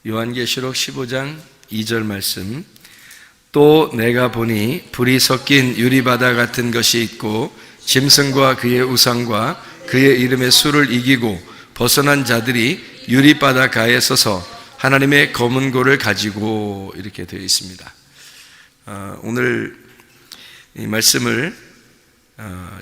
요한계시록 15장 2절 말씀. 또 내가 보니 불이 섞인 유리바다 같은 것이 있고 짐승과 그의 우상과 그의 이름의 수를 이기고 벗어난 자들이 유리바다 가에 서서 하나님의 검은 고를 가지고, 이렇게 되어 있습니다. 오늘 이 말씀을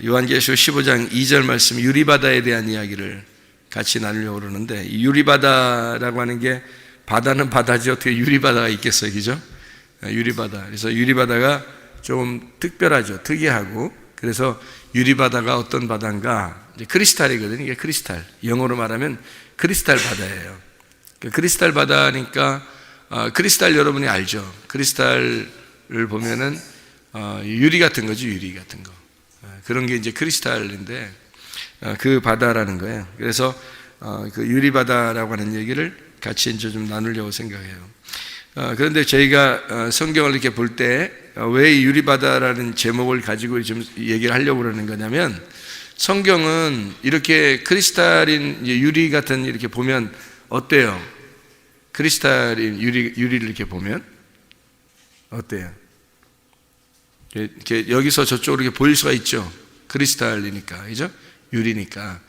요한계시록 15장 2절 말씀, 유리바다에 대한 이야기를 같이 나누려고 그러는데, 이 유리바다라고 하는 게, 바다는 바다지 어떻게 유리바다가 있겠어요, 그죠? 유리바다. 그래서 유리바다가 좀 특별하죠, 특이하고. 그래서 유리바다가 어떤 바다인가? 이제 크리스탈이거든요. 이게 크리스탈. 영어로 말하면 크리스탈 바다예요. 크리스탈 바다니까, 크리스탈 여러분이 알죠? 크리스탈을 보면은 유리 같은 거죠, 유리 같은 거. 그런 게 이제 크리스탈인데, 그 바다라는 거예요. 그래서 그 유리바다라고 하는 얘기를 같이 이제 좀 나누려고 생각해요. 그런데 저희가 성경을 이렇게 볼 때 왜 유리바다라는 제목을 가지고 좀 얘기를 하려고 그러는 거냐면, 성경은 이렇게 크리스탈인 유리 같은, 이렇게 보면 어때요? 크리스탈인 유리를 이렇게 보면 어때요? 이렇게 여기서 저쪽으로 이렇게 보일 수가 있죠. 크리스탈이니까, 그죠? 유리니까.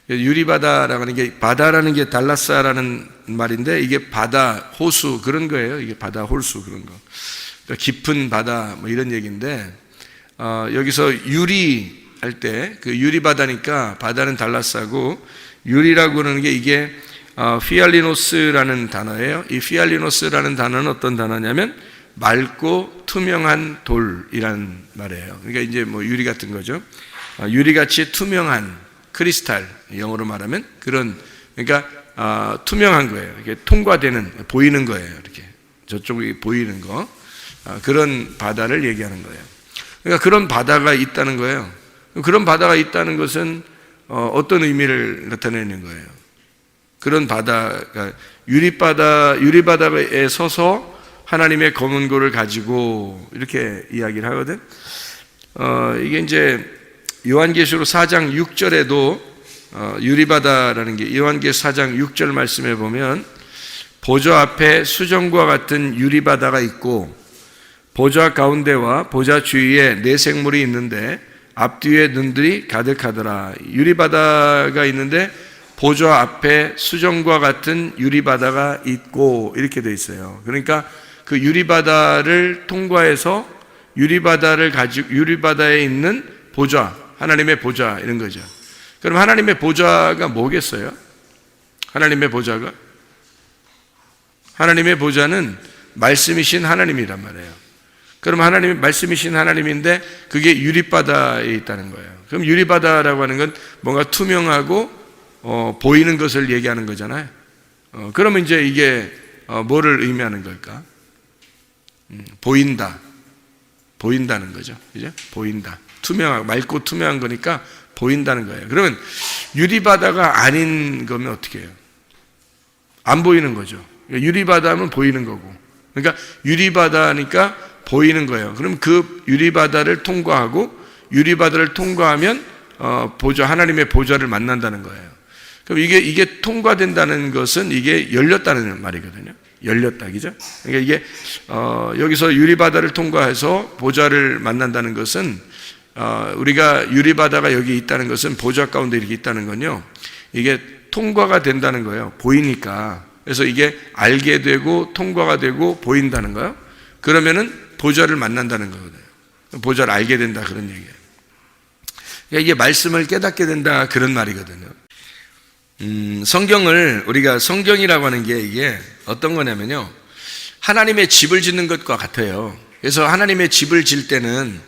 유리바다라고 하는 게, 바다라는 게 달라사라는 말인데, 이게 바다, 호수 그런 거예요. 이게 바다, 호수 그런 거. 그러니까 깊은 바다 뭐 이런 얘기인데, 여기서 유리 할 때 그 유리바다니까 바다는 달라사고, 유리라고 하는 게 이게 피알리노스라는 단어예요. 이 피알리노스라는 단어는 어떤 단어냐면 맑고 투명한 돌이란 말이에요. 그러니까 이제 뭐 유리 같은 거죠. 유리같이 투명한 크리스탈, 영어로 말하면 그런, 그러니까 투명한 거예요. 이게 통과되는, 보이는 거예요. 이렇게 저쪽이 보이는 거, 그런 바다를 얘기하는 거예요. 그러니까 그런 바다가 있다는 거예요. 그런 바다가 있다는 것은 어떤 의미를 나타내는 거예요? 그런 바다가 유리바다에 서서 하나님의 검은 고를 가지고, 이렇게 이야기를 하거든. 이게 이제 요한계시록 4장 6절에도 유리바다라는 게, 요한계시록 4장 6절 말씀에 보면 보좌 앞에 수정과 같은 유리바다가 있고 보좌 가운데와 보좌 주위에 네 생물이 있는데 앞뒤에 눈들이 가득하더라. 유리바다가 있는데 보좌 앞에 수정과 같은 유리바다가 있고, 이렇게 돼 있어요. 그러니까 그 유리바다를 통과해서 유리바다에 있는 보좌, 하나님의 보좌, 이런 거죠. 그럼 하나님의 보좌가 뭐겠어요? 하나님의 보좌는 말씀이신 하나님이란 말이에요. 그럼 하나님이 말씀이신 하나님인데 그게 유리바다에 있다는 거예요. 그럼 유리바다라고 하는 건 뭔가 투명하고 보이는 것을 얘기하는 거잖아요. 그러면 이제 이게 뭐를 의미하는 걸까? 보인다는 거죠. 그죠? 보인다. 투명하고 맑고 투명한 거니까 보인다는 거예요. 그러면 유리바다가 아닌 거면 어떻게 해요? 안 보이는 거죠. 유리바다면 보이는 거고. 그러니까 유리바다니까 보이는 거예요. 그럼 그 유리바다를 통과하면 하나님의 보좌를 만난다는 거예요. 그럼 이게 통과된다는 것은 이게 열렸다는 말이거든요. 열렸다, 그죠? 그러니까 이게 여기서 유리바다를 통과해서 보좌를 만난다는 것은, 우리가 유리바다가 여기 있다는 것은, 보좌 가운데 이렇게 있다는 건요, 이게 통과가 된다는 거예요. 보이니까. 그래서 이게 알게 되고 통과가 되고 보인다는 거예요. 그러면은 보좌를 만난다는 거거든요. 보좌를 알게 된다, 그런 얘기예요. 그러니까 이게 말씀을 깨닫게 된다, 그런 말이거든요. 우리가 성경이라고 하는 게 이게 어떤 거냐면요, 하나님의 집을 짓는 것과 같아요. 그래서 하나님의 집을 질 때는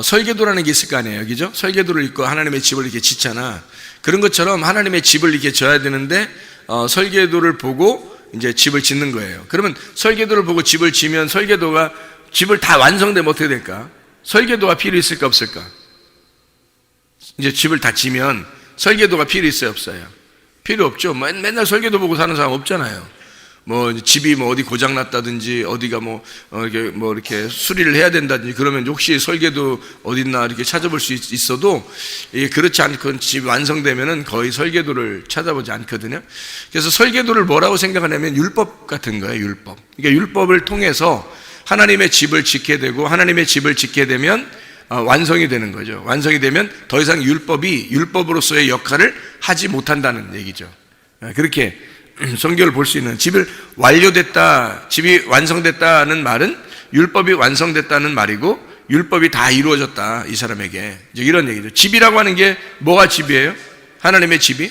설계도라는 게 있을 거 아니에요, 그죠? 설계도를 읽고 하나님의 집을 이렇게 짓잖아. 그런 것처럼 하나님의 집을 이렇게 져야 되는데 설계도를 보고 이제 집을 짓는 거예요. 그러면 설계도를 보고 집을 지면 설계도가 집을 다 완성되면 어떻게 될까? 설계도가 필요 있을까 없을까? 이제 집을 다 지면 설계도가 필요 있어요 없어요? 필요 없죠. 맨날 설계도 보고 사는 사람 없잖아요. 뭐 집이 뭐 어디 고장 났다든지 어디가 이렇게 수리를 해야 된다든지 그러면 혹시 설계도 어딨나 이렇게 찾아볼 수 있어도 그렇지 않고 집 완성되면은 거의 설계도를 찾아보지 않거든요. 그래서 설계도를 뭐라고 생각하냐면 율법 같은 거예요, 율법. 그러니까 율법을 통해서 하나님의 집을 짓게 되고 하나님의 집을 짓게 되면 완성이 되는 거죠. 완성이 되면 더 이상 율법이 율법으로서의 역할을 하지 못한다는 얘기죠. 그렇게 성경을 볼 수 있는, 집이 완성됐다는 말은 율법이 완성됐다는 말이고 율법이 다 이루어졌다 이 사람에게, 이제 이런 얘기죠. 집이라고 하는 게 뭐가 집이에요? 하나님의 집이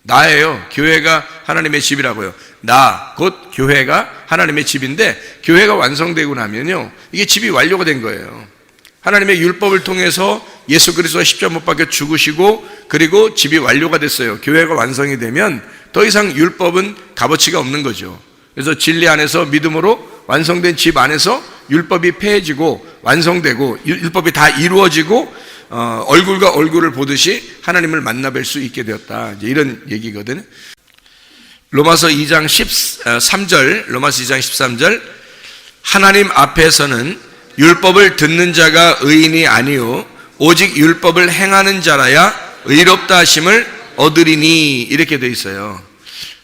나예요. 교회가 하나님의 집이라고요. 나 곧 교회가 하나님의 집인데, 교회가 완성되고 나면요 이게 집이 완료가 된 거예요. 하나님의 율법을 통해서 예수 그리스도가 십자가 못 박혀 죽으시고 그리고 집이 완료가 됐어요. 교회가 완성이 되면 더 이상 율법은 값어치가 없는 거죠. 그래서 진리 안에서 믿음으로 완성된 집 안에서 율법이 폐해지고 완성되고 율법이 다 이루어지고 얼굴과 얼굴을 보듯이 하나님을 만나뵐 수 있게 되었다, 이제 이런 얘기거든요. 로마서 2장 13절 하나님 앞에서는 율법을 듣는 자가 의인이 아니요 오직 율법을 행하는 자라야 의롭다 하심을 얻으리니, 이렇게 돼 있어요.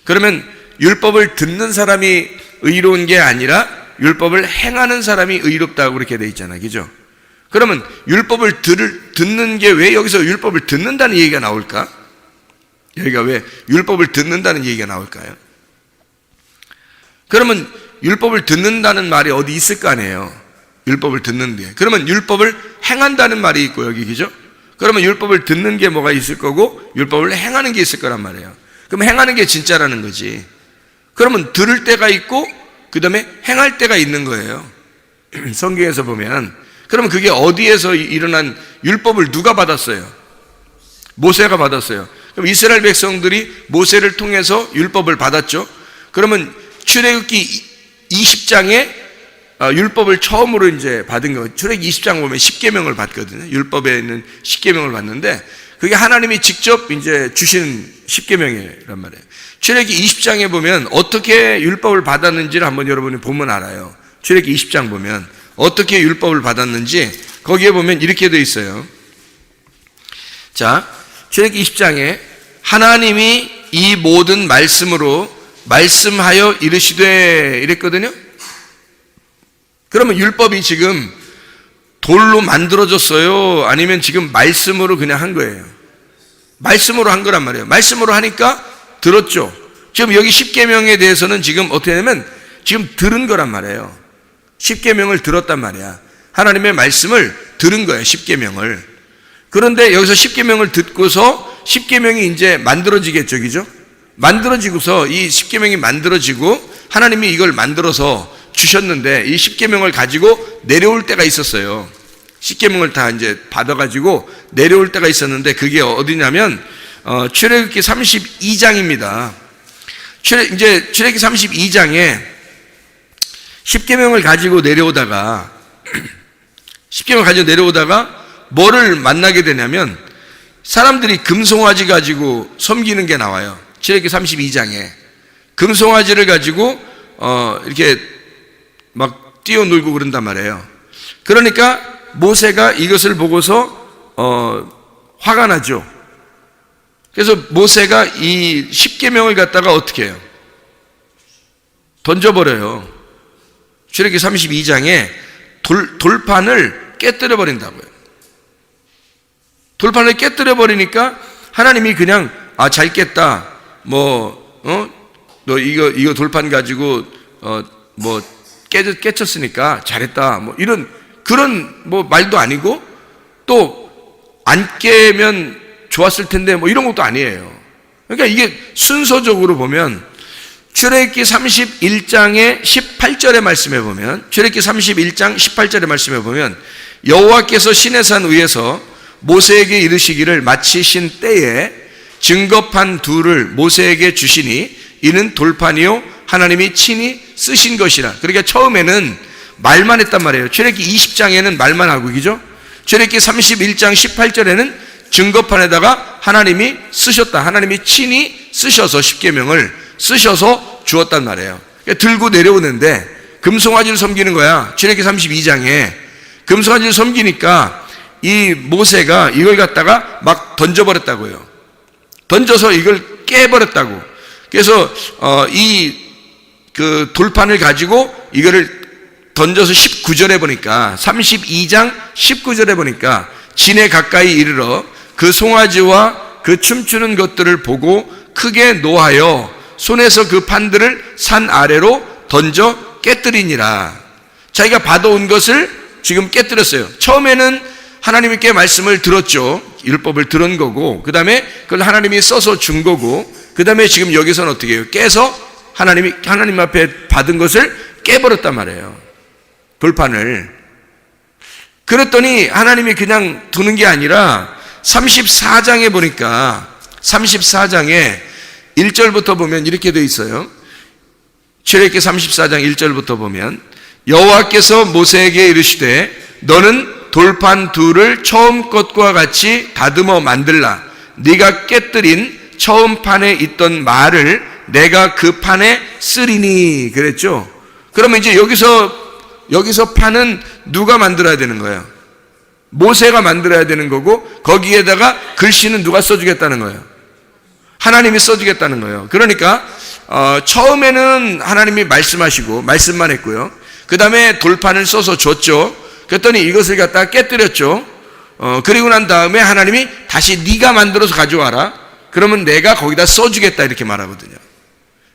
그러면 율법을 듣는 사람이 의로운 게 아니라 율법을 행하는 사람이 의롭다고 그렇게 돼 있잖아요, 그죠? 그러면 율법을 듣는 게 왜 여기서 율법을 듣는다는 얘기가 나올까? 여기가 왜 율법을 듣는다는 얘기가 나올까요? 그러면 율법을 듣는다는 말이 어디 있을 거 아니에요. 율법을 듣는 게. 그러면 율법을 행한다는 말이 있고 여기, 그죠? 그러면 율법을 듣는 게 뭐가 있을 거고 율법을 행하는 게 있을 거란 말이에요. 그럼 행하는 게 진짜라는 거지. 그러면 들을 때가 있고 그 다음에 행할 때가 있는 거예요. 성경에서 보면. 그러면 그게 어디에서 일어난, 율법을 누가 받았어요? 모세가 받았어요. 그럼 이스라엘 백성들이 모세를 통해서 율법을 받았죠. 그러면 출애굽기 20장에 율법을 처음으로 이제 받은 거, 출애굽기 20장 보면 10계명을 받거든요. 율법에 있는 10계명을 받는데 그게 하나님이 직접 이제 주신 10계명이란 말이에요. 출애굽기 20장에 보면 어떻게 율법을 받았는지를 한번 여러분이 보면 알아요. 출애굽기 20장 보면 어떻게 율법을 받았는지 거기에 보면 이렇게 되어 있어요. 자, 출애굽기 20장에 하나님이 이 모든 말씀으로 말씀하여 이르시되 이랬거든요. 그러면 율법이 지금 돌로 만들어졌어요? 아니면 지금 말씀으로 그냥 한 거예요? 말씀으로 한 거란 말이에요. 말씀으로 하니까 들었죠. 지금 여기 10계명에 대해서는 지금 어떻게 하냐면 지금 들은 거란 말이에요. 10계명을 들었단 말이야. 하나님의 말씀을 들은 거예요, 10계명을. 그런데 여기서 10계명을 듣고서 10계명이 이제 만들어지겠죠, 그죠? 만들어지고서 이 10계명이 만들어지고 하나님이 이걸 만들어서 주셨는데 이 10계명을 가지고 내려올 때가 있었어요. 10계명을 다 이제 받아가지고 내려올 때가 있었는데 그게 어디냐면 출애굽기 32장입니다. 이제 출애굽기 32장에 10계명을 가지고 내려오다가 10계명을 가지고 내려오다가 뭐를 만나게 되냐면 사람들이 금송아지 가지고 섬기는 게 나와요. 출애굽기 32장에 금송아지를 가지고 이렇게 막 뛰어놀고 그런단 말이에요. 그러니까 모세가 이것을 보고서 화가 나죠. 그래서 모세가 이 10계명을 갖다가 어떻게 해요? 던져버려요. 출애굽기 32장에 돌판을 깨뜨려 버린다고요. 돌판을 깨뜨려 버리니까 하나님이 그냥 잘 깼다. 너 이거 돌판 가지고 깨쳤으니까 잘했다. 이런 그런 말도 아니고 또 안 깨면 좋았을 텐데 이런 것도 아니에요. 그러니까 이게 순서적으로 보면 출애굽기 31장의 18절의 말씀에 보면 출애굽기 31장 18절의 말씀에 보면 여호와께서 시내산 위에서 모세에게 이르시기를 마치신 때에 증거판 둘을 모세에게 주시니 이는 돌판이요 하나님이 친히 쓰신 것이라. 그러니까 처음에는 말만 했단 말이에요. 출애굽기 20장에는 말만 하고, 그죠? 출애굽기 31장 18절에는 증거판에다가 하나님이 쓰셨다. 하나님이 친히 쓰셔서 10계명을 쓰셔서 주었단 말이에요. 그러니까 들고 내려오는데 금송아지를 섬기는 거야. 출애굽기 32장에 금송아지를 섬기니까 이 모세가 이걸 갖다가 막 던져버렸다고요. 던져서 이걸 깨버렸다고. 그래서 그 돌판을 가지고 이거를 던져서 19절에 보니까 32장 19절에 보니까 진에 가까이 이르러 그 송아지와 그 춤추는 것들을 보고 크게 노하여 손에서 그 판들을 산 아래로 던져 깨뜨리니라. 자기가 받아온 것을 지금 깨뜨렸어요. 처음에는 하나님께 말씀을 들었죠. 율법을 들은 거고, 그 다음에 그걸 하나님이 써서 준 거고, 그 다음에 지금 여기서는 어떻게 해요? 깨서 하나님 앞에 받은 것을 깨버렸단 말이에요. 돌판을. 그랬더니 하나님이 그냥 두는 게 아니라 34장에 보니까 34장에 1절부터 보면 이렇게 되어 있어요. 출애굽기 34장 1절부터 보면 여호와께서 모세에게 이르시되 너는 돌판 둘을 처음 것과 같이 다듬어 만들라. 네가 깨뜨린 처음 판에 있던 말을 내가 그 판에 쓰리니 그랬죠. 그러면 이제 여기서 판은 누가 만들어야 되는 거예요? 모세가 만들어야 되는 거고, 거기에다가 글씨는 누가 써주겠다는 거예요? 하나님이 써주겠다는 거예요. 그러니까 처음에는 하나님이 말씀하시고 말씀만 했고요. 그 다음에 돌판을 써서 줬죠. 그랬더니 이것을 갖다가 깨뜨렸죠. 그리고 난 다음에 하나님이 다시 네가 만들어서 가져와라. 그러면 내가 거기다 써주겠다 이렇게 말하거든요.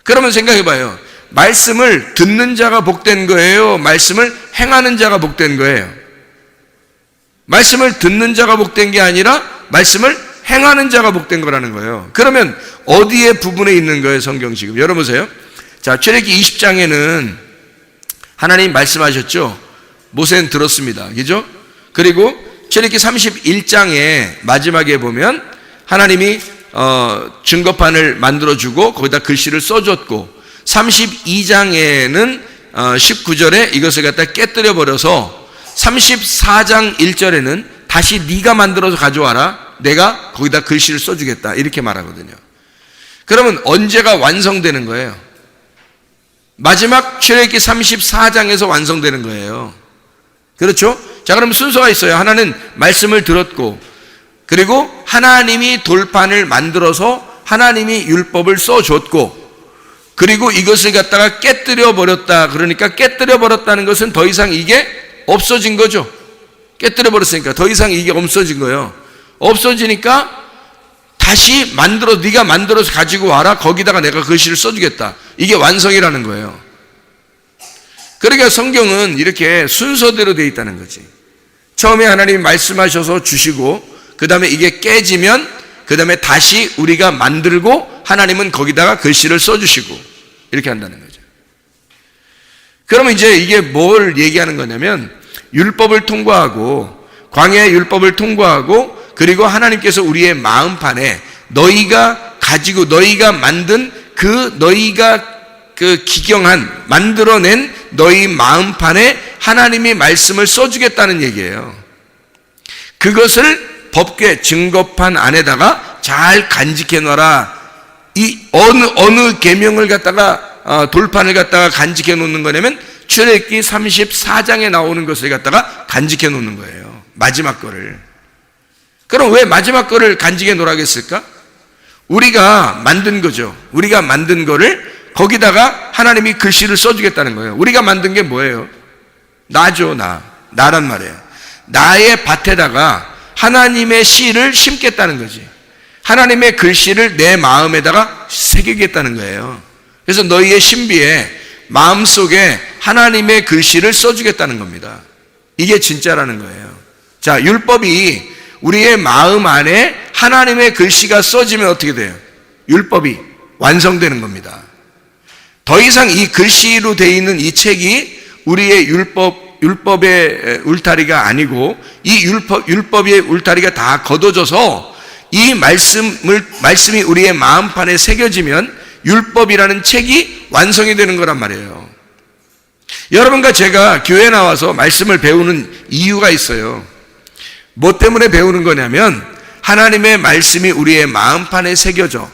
그러면 생각해봐요. 말씀을 듣는 자가 복된 거예요? 말씀을 행하는 자가 복된 거예요? 말씀을 듣는 자가 복된 게 아니라 말씀을 행하는 자가 복된 거라는 거예요. 그러면 어디에 부분에 있는 거예요? 성경 지금 열어보세요. 자, 출애굽기 20장에는 하나님 말씀하셨죠. 모세는 들었습니다. 그죠? 그리고 출애굽기 31장에 마지막에 보면 하나님이 증거판을 만들어주고 거기다 글씨를 써줬고, 32장에는 19절에 이것을 갖다 깨뜨려 버려서 34장 1절에는 다시 네가 만들어서 가져와라. 내가 거기다 글씨를 써주겠다 이렇게 말하거든요. 그러면 언제가 완성되는 거예요? 마지막 출애굽기 34장에서 완성되는 거예요. 그렇죠? 자, 그럼 순서가 있어요. 하나는 말씀을 들었고, 그리고 하나님이 돌판을 만들어서 하나님이 율법을 써줬고, 그리고 이것을 갖다가 깨뜨려 버렸다. 그러니까 깨뜨려 버렸다는 것은 더 이상 이게 없어진 거죠. 깨뜨려 버렸으니까 더 이상 이게 없어진 거예요. 없어지니까 다시 네가 만들어서 가지고 와라. 거기다가 내가 글씨를 써주겠다. 이게 완성이라는 거예요. 그러니까 성경은 이렇게 순서대로 되어 있다는 거지. 처음에 하나님이 말씀하셔서 주시고, 그 다음에 이게 깨지면 그 다음에 다시 우리가 만들고 하나님은 거기다가 글씨를 써주시고 이렇게 한다는 거죠. 그러면 이제 이게 뭘 얘기하는 거냐면, 율법을 통과하고 광야의 율법을 통과하고, 그리고 하나님께서 우리의 마음판에 너희가 만든 너희가 기경한 만들어낸 너희 마음판에 하나님이 말씀을 써주겠다는 얘기예요. 그것을 법궤 증거판 안에다가 잘 간직해 놔라. 이 어느 계명을 갖다가 돌판을 갖다가 간직해 놓는 거냐면 출애굽기 34장에 나오는 것을 갖다가 간직해 놓는 거예요. 마지막 거를. 그럼 왜 마지막 거를 간직해 놓으라겠을까? 우리가 만든 거죠. 우리가 만든 거를 거기다가 하나님이 글씨를 써주겠다는 거예요. 우리가 만든 게 뭐예요? 나죠. 나란 말이에요. 나의 밭에다가 하나님의 씨를 심겠다는 거지. 하나님의 글씨를 내 마음에다가 새기겠다는 거예요. 그래서 너희의 신비에 마음속에 하나님의 글씨를 써주겠다는 겁니다. 이게 진짜라는 거예요. 자, 율법이 우리의 마음 안에 하나님의 글씨가 써지면 어떻게 돼요? 율법이 완성되는 겁니다. 더 이상 이 글씨로 되어 있는 이 책이 우리의 율법의 울타리가 아니고, 이 율법의 울타리가 다 걷어져서 이 말씀이 우리의 마음판에 새겨지면 율법이라는 책이 완성이 되는 거란 말이에요. 여러분과 제가 교회에 나와서 말씀을 배우는 이유가 있어요. 뭐 때문에 배우는 거냐면 하나님의 말씀이 우리의 마음판에 새겨져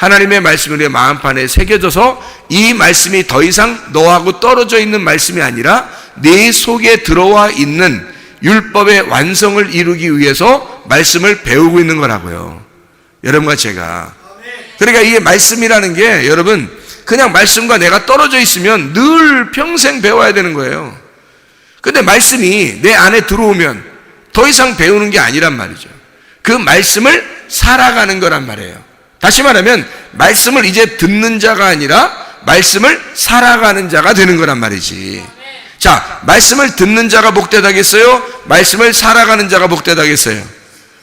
하나님의 말씀이 우리의 마음판에 새겨져서 이 말씀이 더 이상 너하고 떨어져 있는 말씀이 아니라 네 속에 들어와 있는 율법의 완성을 이루기 위해서 말씀을 배우고 있는 거라고요. 여러분과 제가. 그러니까 이게 말씀이라는 게 여러분 그냥 말씀과 내가 떨어져 있으면 늘 평생 배워야 되는 거예요. 근데 말씀이 내 안에 들어오면 더 이상 배우는 게 아니란 말이죠. 그 말씀을 살아가는 거란 말이에요. 다시 말하면 말씀을 이제 듣는 자가 아니라 말씀을 살아가는 자가 되는 거란 말이지. 자, 말씀을 듣는 자가 복되다겠어요? 말씀을 살아가는 자가 복되다겠어요?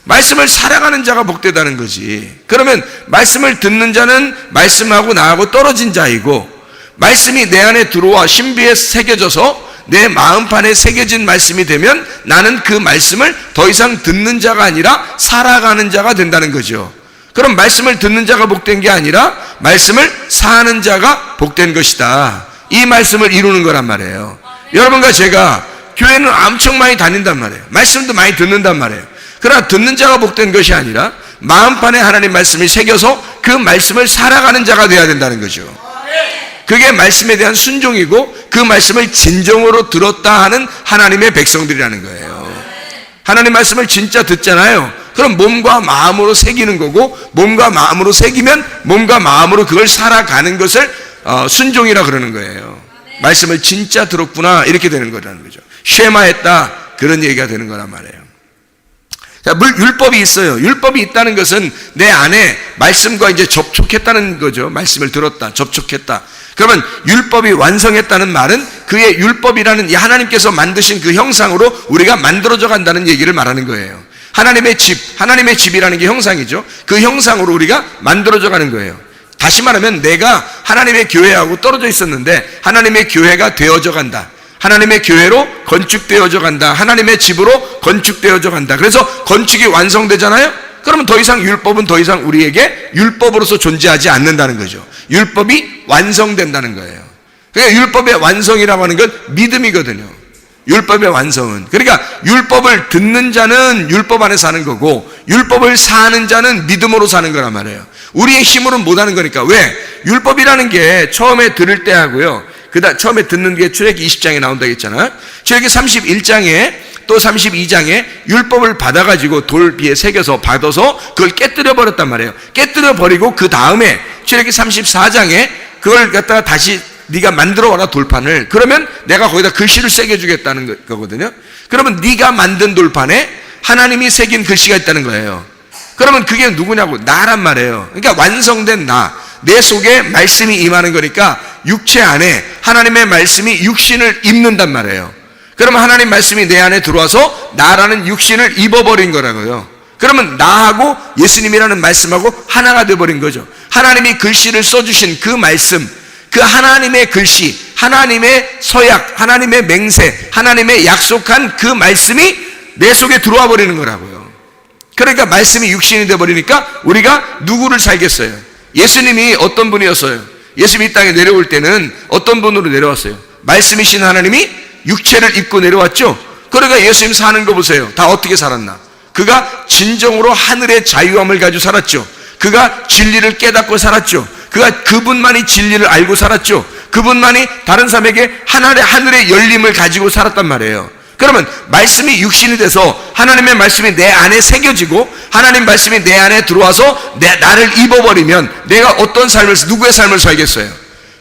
말씀을 살아가는 자가 복되다는 거지. 그러면 말씀을 듣는 자는 말씀하고 나하고 떨어진 자이고, 말씀이 내 안에 들어와 신비에 새겨져서 내 마음판에 새겨진 말씀이 되면 나는 그 말씀을 더 이상 듣는 자가 아니라 살아가는 자가 된다는 거죠. 그럼 말씀을 듣는 자가 복된 게 아니라 말씀을 사는 자가 복된 것이다. 이 말씀을 이루는 거란 말이에요. 여러분과 제가 교회는 엄청 많이 다닌단 말이에요. 말씀도 많이 듣는단 말이에요. 그러나 듣는 자가 복된 것이 아니라 마음판에 하나님 말씀이 새겨서 그 말씀을 살아가는 자가 되어야 된다는 거죠. 그게 말씀에 대한 순종이고 그 말씀을 진정으로 들었다 하는 하나님의 백성들이라는 거예요. 하나님 말씀을 진짜 듣잖아요. 그럼 몸과 마음으로 새기는 거고, 몸과 마음으로 새기면 몸과 마음으로 그걸 살아가는 것을 순종이라 그러는 거예요. 말씀을 진짜 들었구나 이렇게 되는 거라는 거죠. 쉐마했다 그런 얘기가 되는 거란 말이에요. 자, 율법이 있어요. 율법이 있다는 것은 내 안에 말씀과 이제 접촉했다는 거죠. 말씀을 들었다, 접촉했다. 그러면 율법이 완성했다는 말은 그의 율법이라는 하나님께서 만드신 그 형상으로 우리가 만들어져 간다는 얘기를 말하는 거예요. 하나님의 집이라는 게 형상이죠. 그 형상으로 우리가 만들어져 가는 거예요. 다시 말하면 내가 하나님의 교회하고 떨어져 있었는데 하나님의 교회가 되어져 간다. 하나님의 교회로 건축되어져 간다. 하나님의 집으로 건축되어져 간다. 그래서 건축이 완성되잖아요. 그러면 더 이상 율법은 더 이상 우리에게 율법으로서 존재하지 않는다는 거죠. 율법이 완성된다는 거예요. 그러니까 율법의 완성이라고 하는 건 믿음이거든요. 율법의 완성은. 그러니까 율법을 듣는 자는 율법 안에 사는 거고 율법을 사는 자는 믿음으로 사는 거란 말이에요. 우리의 힘으로는 못하는 거니까. 왜? 율법이라는 게 처음에 들을 때 하고요, 처음에 듣는 게 출애굽기 20장에 나온다고 했잖아. 출애굽기 31장에 또 32장에 율법을 받아가지고 돌 위에 새겨서 받아서 그걸 깨뜨려 버렸단 말이에요. 깨뜨려 버리고 그 다음에 출애굽기 34장에 그걸 갖다가 다시 네가 만들어 와라 돌판을. 그러면 내가 거기다 글씨를 새겨주겠다는 거거든요. 그러면 네가 만든 돌판에 하나님이 새긴 글씨가 있다는 거예요. 그러면 그게 누구냐고? 나란 말이에요. 그러니까 완성된 나, 내 속에 말씀이 임하는 거니까 육체 안에 하나님의 말씀이 육신을 입는단 말이에요. 그러면 하나님 말씀이 내 안에 들어와서 나라는 육신을 입어버린 거라고요. 그러면 나하고 예수님이라는 말씀하고 하나가 되어버린 거죠. 하나님이 글씨를 써주신 그 말씀, 그 하나님의 글씨, 하나님의 서약, 하나님의 맹세, 하나님의 약속한 그 말씀이 내 속에 들어와 버리는 거라고요. 그러니까 말씀이 육신이 되어버리니까 우리가 누구를 살겠어요? 예수님이 어떤 분이었어요? 예수님이 이 땅에 내려올 때는 어떤 분으로 내려왔어요? 말씀이신 하나님이 육체를 입고 내려왔죠? 그러니까 예수님 사는 거 보세요. 다 어떻게 살았나? 그가 진정으로 하늘의 자유함을 가지고 살았죠. 그가 진리를 깨닫고 살았죠. 그분만이 진리를 알고 살았죠. 그분만이 다른 사람에게 하늘의 열림을 가지고 살았단 말이에요. 그러면 말씀이 육신이 돼서 하나님의 말씀이 내 안에 새겨지고 하나님 말씀이 내 안에 들어와서 나를 입어버리면 내가 어떤 삶을, 누구의 삶을 살겠어요?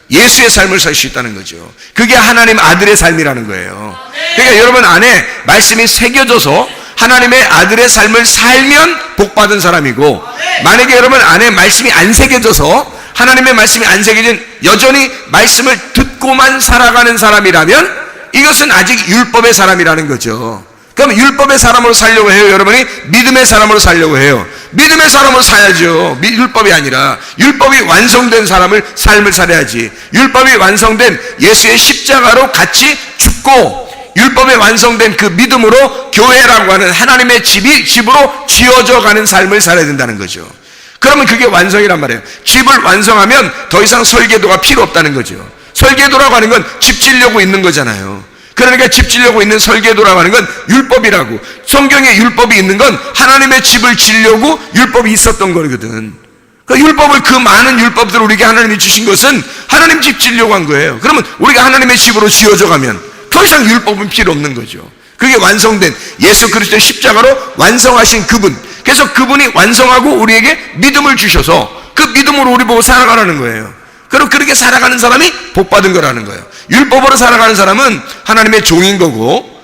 예수의 삶을 살 수 있다는 거죠. 그게 하나님 아들의 삶이라는 거예요. 그러니까 여러분 안에 말씀이 새겨져서 하나님의 아들의 삶을 살면 복받은 사람이고, 만약에 여러분 안에 말씀이 안 새겨져서 하나님의 말씀이 안 새겨진 여전히 말씀을 듣고만 살아가는 사람이라면 이것은 아직 율법의 사람이라는 거죠. 그럼 율법의 사람으로 살려고 해요? 여러분이 믿음의 사람으로 살려고 해요? 믿음의 사람으로 살아야죠. 율법이 아니라 율법이 완성된 삶을 살아야지. 율법이 완성된 예수의 십자가로 같이 죽고 율법에 완성된 그 믿음으로 교회라고 하는 하나님의 집으로 지어져 가는 삶을 살아야 된다는 거죠. 그러면 그게 완성이란 말이에요. 집을 완성하면 더 이상 설계도가 필요 없다는 거죠. 설계도라고 하는 건 집 지려고 있는 거잖아요. 그러니까 집 지려고 있는 설계도라고 하는 건 율법이라고. 성경에 율법이 있는 건 하나님의 집을 지려고 율법이 있었던 거거든. 그 율법을, 그 많은 율법들을 우리에게 하나님이 주신 것은 하나님 집 지으려고 한 거예요. 그러면 우리가 하나님의 집으로 지어져 가면 더 이상 율법은 필요 없는 거죠. 그게 완성된 예수 그리스도의 십자가로 완성하신 그분, 그래서 그분이 완성하고 우리에게 믿음을 주셔서 그 믿음으로 우리 보고 살아가라는 거예요. 그럼 그렇게 살아가는 사람이 복받은 거라는 거예요. 율법으로 살아가는 사람은 하나님의 종인 거고,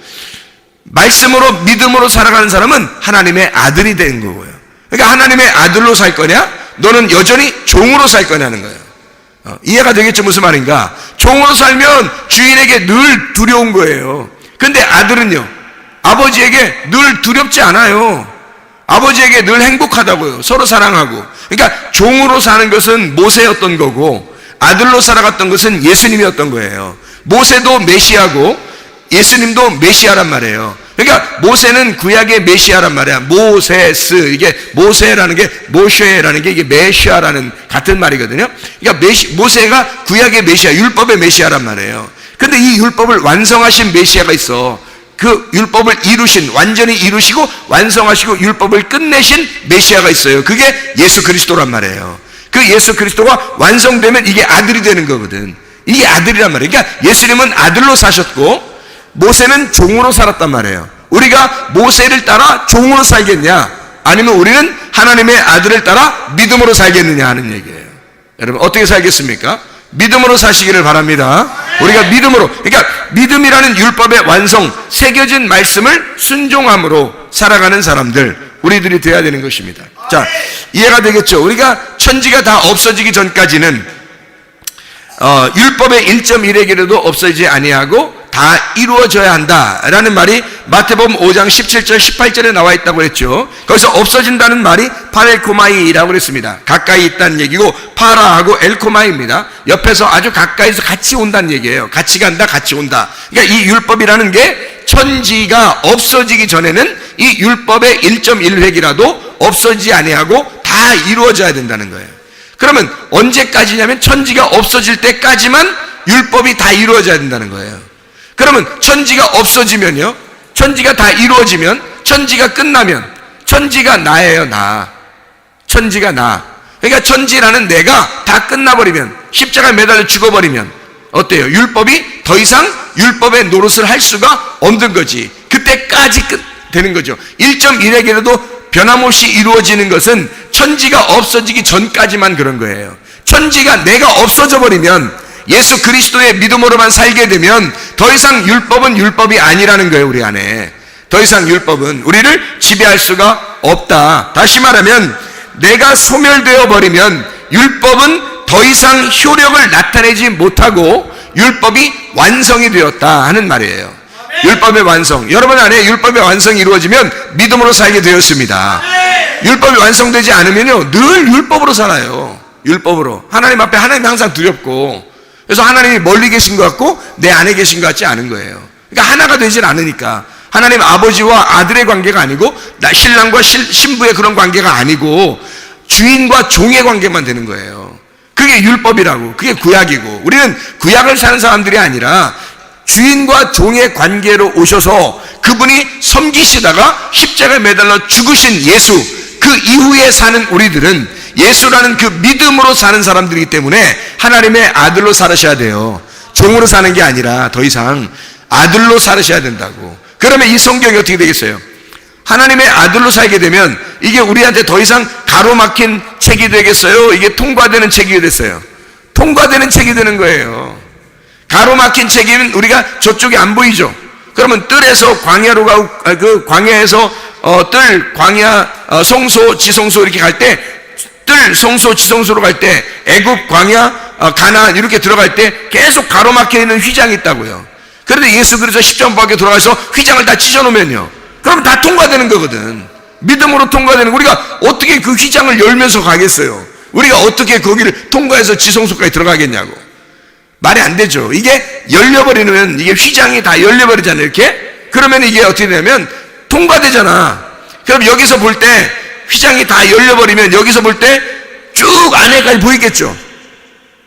말씀으로 믿음으로 살아가는 사람은 하나님의 아들이 된 거고요. 그러니까 하나님의 아들로 살 거냐, 너는 여전히 종으로 살 거냐는 거예요. 이해가 되겠죠? 무슨 말인가? 종으로 살면 주인에게 늘 두려운 거예요. 근데 아들은요, 아버지에게 늘 두렵지 않아요. 아버지에게 늘 행복하다고요. 서로 사랑하고. 그러니까 종으로 사는 것은 모세였던 거고, 아들로 살아갔던 것은 예수님이었던 거예요. 모세도 메시아고 예수님도 메시아란 말이에요. 그러니까 모세는 구약의 메시아란 말이야. 모세스, 이게 모세라는 게 모쉐라는 게 이게 메시아라는 같은 말이거든요. 그러니까 모세가 구약의 메시아, 율법의 메시아란 말이에요. 근데 이 율법을 완성하신 메시아가 있어. 그 율법을 이루신, 완전히 이루시고 완성하시고 율법을 끝내신 메시아가 있어요. 그게 예수 그리스도란 말이에요. 그 예수 그리스도가 완성되면 이게 아들이 되는 거거든. 이게 아들이란 말이에요. 그러니까 예수님은 아들로 사셨고 모세는 종으로 살았단 말이에요. 우리가 모세를 따라 종으로 살겠냐, 아니면 우리는 하나님의 아들을 따라 믿음으로 살겠느냐 하는 얘기예요. 여러분 어떻게 살겠습니까? 믿음으로 사시기를 바랍니다. 우리가 믿음으로, 그러니까 믿음이라는 율법의 완성, 새겨진 말씀을 순종함으로 살아가는 사람들, 우리들이 되어야 되는 것입니다. 자, 이해가 되겠죠? 우리가 천지가 다 없어지기 전까지는 율법의 1.1획이라도 없어지지 아니하고 다 이루어져야 한다라는 말이 마태복음 5장 17절 18절에 나와 있다고 했죠. 거기서 없어진다는 말이 파렐코마이라고 그랬습니다. 가까이 있다는 얘기고, 파라하고 엘코마이입니다. 옆에서 아주 가까이서 같이 온다는 얘기예요. 같이 간다, 같이 온다. 그러니까 이 율법이라는 게 천지가 없어지기 전에는 이 율법의 1.1획이라도 없어지지 아니하고 다 이루어져야 된다는 거예요. 그러면 언제까지냐면 천지가 없어질 때까지만 율법이 다 이루어져야 된다는 거예요. 그러면 천지가 없어지면요, 천지가 다 이루어지면, 천지가 끝나면 천지가 나예요. 나. 천지가 나. 그러니까 천지라는 내가 다 끝나버리면, 십자가에 매달려 죽어버리면 어때요? 율법이 더 이상 율법의 노릇을 할 수가 없는 거지. 그때까지 끝 되는 거죠. 1.1획이라도 변함없이 이루어지는 것은 천지가 없어지기 전까지만 그런 거예요. 천지가 내가 없어져 버리면, 예수 그리스도의 믿음으로만 살게 되면 더 이상 율법은 율법이 아니라는 거예요. 우리 안에 더 이상 율법은 우리를 지배할 수가 없다. 다시 말하면 내가 소멸되어 버리면 율법은 더 이상 효력을 나타내지 못하고 율법이 완성이 되었다 하는 말이에요. 율법의 완성, 여러분 안에 율법의 완성이 이루어지면 믿음으로 살게 되었습니다. 율법이 완성되지 않으면요, 늘 율법으로 살아요. 율법으로. 하나님 앞에 하나님이 항상 두렵고, 그래서 하나님이 멀리 계신 것 같고 내 안에 계신 것 같지 않은 거예요. 그러니까 하나가 되질 않으니까. 하나님 아버지와 아들의 관계가 아니고, 신랑과 신부의 그런 관계가 아니고 주인과 종의 관계만 되는 거예요. 그게 율법이라고. 그게 구약이고, 우리는 구약을 사는 사람들이 아니라 주인과 종의 관계로 오셔서 그분이 섬기시다가 십자가에 매달려 죽으신 예수, 그 이후에 사는 우리들은 예수라는 그 믿음으로 사는 사람들이기 때문에 하나님의 아들로 살으셔야 돼요. 종으로 사는 게 아니라 더 이상 아들로 살으셔야 된다고. 그러면 이 성경이 어떻게 되겠어요? 하나님의 아들로 살게 되면 이게 우리한테 더 이상 가로막힌 책이 되겠어요? 이게 통과되는 책이 됐어요. 통과되는 책이 되는 거예요. 가로막힌 책이면 우리가 저쪽이 안 보이죠. 그러면 뜰에서 광야로 가고, 그 광야에서 뜰, 광야, 송소, 지송소 이렇게 갈 때, 뜰, 송소, 지송소로 갈 때, 애굽, 광야, 가나안 이렇게 들어갈 때 계속 가로막혀 있는 휘장이 있다고요. 그런데 예수 그리스도 십자가밖에 돌아가서 휘장을 다 찢어놓으면요, 그럼 다 통과되는 거거든. 믿음으로 통과되는 거. 우리가 어떻게 그 휘장을 열면서 가겠어요? 우리가 어떻게 거기를 통과해서 지성소까지 들어가겠냐고. 말이 안 되죠. 이게 열려버리면, 이게 휘장이 다 열려버리잖아요. 이렇게. 그러면 이게 어떻게 되냐면 통과되잖아. 그럼 여기서 볼 때 휘장이 다 열려버리면 여기서 볼 때 쭉 안에까지 보이겠죠.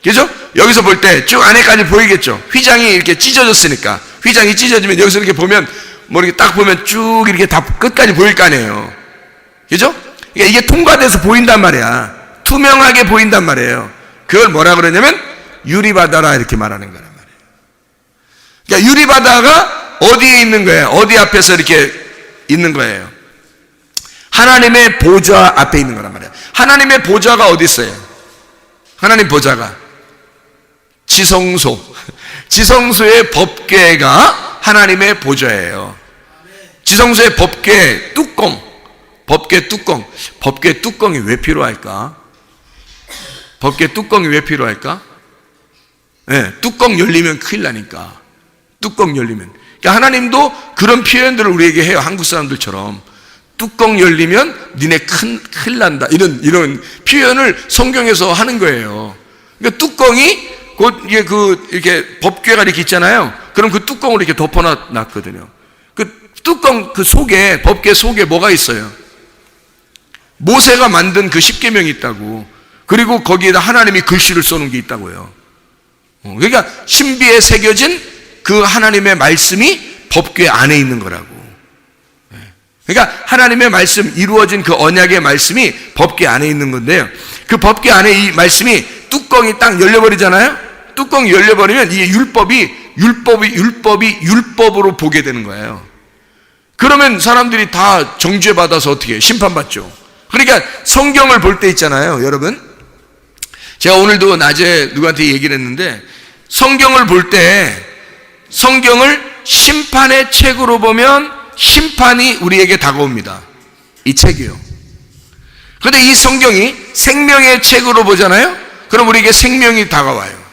그죠? 여기서 볼 때 쭉 안에까지 보이겠죠. 휘장이 이렇게 찢어졌으니까. 휘장이 찢어지면 여기서 이렇게 보면, 뭐 이렇게 딱 보면 쭉 이렇게 다 끝까지 보일 거 아니에요. 그죠? 이게 통과돼서 보인단 말이야. 투명하게 보인단 말이에요. 그걸 뭐라 그러냐면 유리바다라 이렇게 말하는 거란 말이에요. 그러니까 유리바다가 어디에 있는 거예요? 어디 앞에서 이렇게 있는 거예요? 하나님의 보좌 앞에 있는 거란 말이에요. 하나님의 보좌가 어디 있어요? 하나님 보좌가 지성소, 지성소의 법궤가 하나님의 보좌예요. 지성소의 법궤 뚜껑, 법궤 뚜껑이 왜 필요할까? 법궤 뚜껑이 왜 필요할까? 네, 뚜껑 열리면 큰일 나니까. 뚜껑 열리면. 그러니까 하나님도 그런 표현들을 우리에게 해요. 한국 사람들처럼. 뚜껑 열리면 니네 큰일 난다. 이런 표현을 성경에서 하는 거예요. 그러니까 뚜껑이 곧 이렇게 법궤가 이렇게 있잖아요. 그럼 그 뚜껑을 이렇게 덮어놨거든요. 그 뚜껑 그 속에, 법궤 속에 뭐가 있어요? 모세가 만든 그 십계명이 있다고. 그리고 거기에다 하나님이 글씨를 써놓은 게 있다고요. 그러니까 신비에 새겨진 그 하나님의 말씀이 법궤 안에 있는 거라고. 그러니까 하나님의 말씀, 이루어진 그 언약의 말씀이 법궤 안에 있는 건데요. 그 법궤 안에 이 말씀이 뚜껑이 딱 열려버리잖아요. 뚜껑이 열려버리면 이게 율법으로 보게 되는 거예요. 그러면 사람들이 다 정죄 받아서 어떻게 해요? 심판받죠. 그러니까 성경을 볼 때 있잖아요, 여러분. 제가 오늘도 낮에 누구한테 얘기를 했는데, 성경을 볼 때 성경을 심판의 책으로 보면 심판이 우리에게 다가옵니다. 이 책이요. 그런데 이 성경이 생명의 책으로 보잖아요. 그럼 우리에게 생명이 다가와요.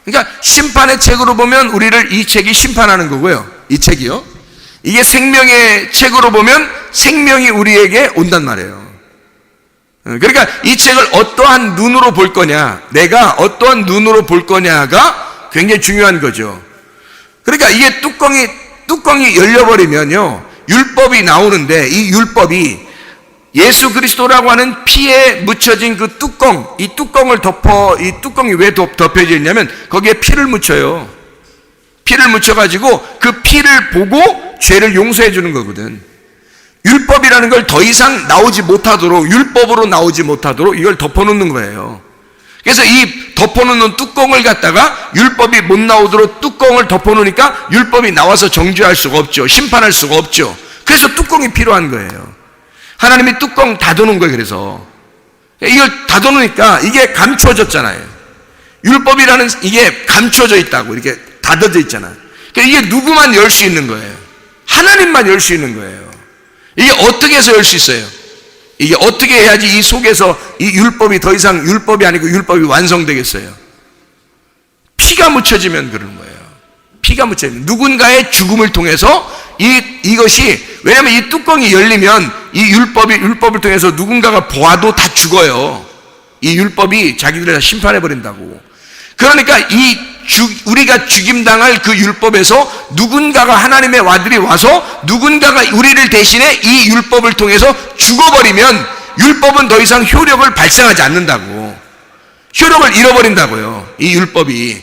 그러니까 심판의 책으로 보면 우리를 이 책이 심판하는 거고요. 이 책이요. 이게 생명의 책으로 보면 생명이 우리에게 온단 말이에요. 그러니까 이 책을 어떠한 눈으로 볼 거냐, 내가 어떠한 눈으로 볼 거냐가 굉장히 중요한 거죠. 그러니까 이게 뚜껑이 열려버리면요, 율법이 나오는데, 이 율법이 예수 그리스도라고 하는 피에 묻혀진 그 뚜껑, 이 뚜껑을 이 뚜껑이 왜 덮여져 있냐면 거기에 피를 묻혀요. 피를 묻혀가지고 그 피를 보고 죄를 용서해 주는 거거든. 율법이라는 걸 더 이상 나오지 못하도록, 율법으로 나오지 못하도록 이걸 덮어놓는 거예요. 그래서 이 덮어놓는 뚜껑을 갖다가 율법이 못 나오도록 뚜껑을 덮어놓으니까 율법이 나와서 정죄할 수가 없죠. 심판할 수가 없죠. 그래서 뚜껑이 필요한 거예요. 하나님이 뚜껑 닫아놓은 거예요. 그래서 이걸 닫아놓으니까 이게 감춰졌잖아요. 율법이라는 이게 감춰져 있다고, 이렇게 닫아져 있잖아요. 그러니까 이게 누구만 열 수 있는 거예요? 하나님만 열 수 있는 거예요. 이게 어떻게 해서 열 수 있어요? 이게 어떻게 해야지 이 속에서 이 율법이 더 이상 율법이 아니고 율법이 완성되겠어요? 피가 묻혀지면 그러는 거예요. 피가 묻혀지면 누군가의 죽음을 통해서 이것이, 왜냐하면 이 뚜껑이 열리면 이 율법을 통해서 누군가가 보아도 다 죽어요. 이 율법이 자기들을 다 심판해 버린다고. 그러니까 우리가 죽임당할 그 율법에서 누군가가, 하나님의 아들이 와서 누군가가 우리를 대신해 이 율법을 통해서 죽어버리면 율법은 더 이상 효력을 발생하지 않는다고. 효력을 잃어버린다고요, 이 율법이.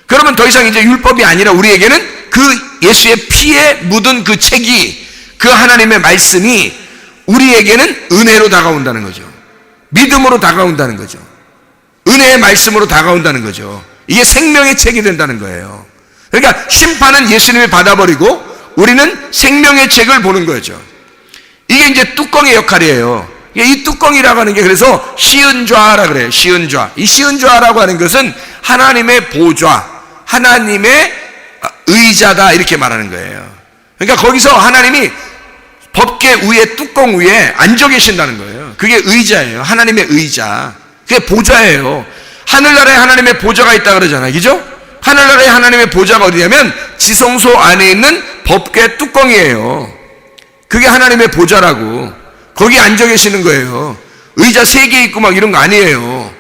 그러면 더 이상 이제 율법이 아니라 우리에게는 그 예수의 피에 묻은 그 책이, 그 하나님의 말씀이 우리에게는 은혜로 다가온다는 거죠. 믿음으로 다가온다는 거죠. 은혜의 말씀으로 다가온다는 거죠. 이게 생명의 책이 된다는 거예요. 그러니까 심판은 예수님이 받아버리고 우리는 생명의 책을 보는 거죠. 이게 이제 뚜껑의 역할이에요. 이 뚜껑이라고 하는 게, 그래서 시은좌라 그래요. 시은좌. 이 시은좌라고 하는 것은 하나님의 보좌, 하나님의 의자다, 이렇게 말하는 거예요. 그러니까 거기서 하나님이 법궤 위에, 뚜껑 위에 앉아 계신다는 거예요. 그게 의자예요. 하나님의 의자. 그게 보좌예요. 하늘나라에 하나님의 보좌가 있다 그러잖아요. 그죠? 하늘나라에 하나님의 보좌가 어디냐면 지성소 안에 있는 법궤 뚜껑이에요. 그게 하나님의 보좌라고. 거기 앉아 계시는 거예요. 의자 3개 있고 막 이런 거 아니에요.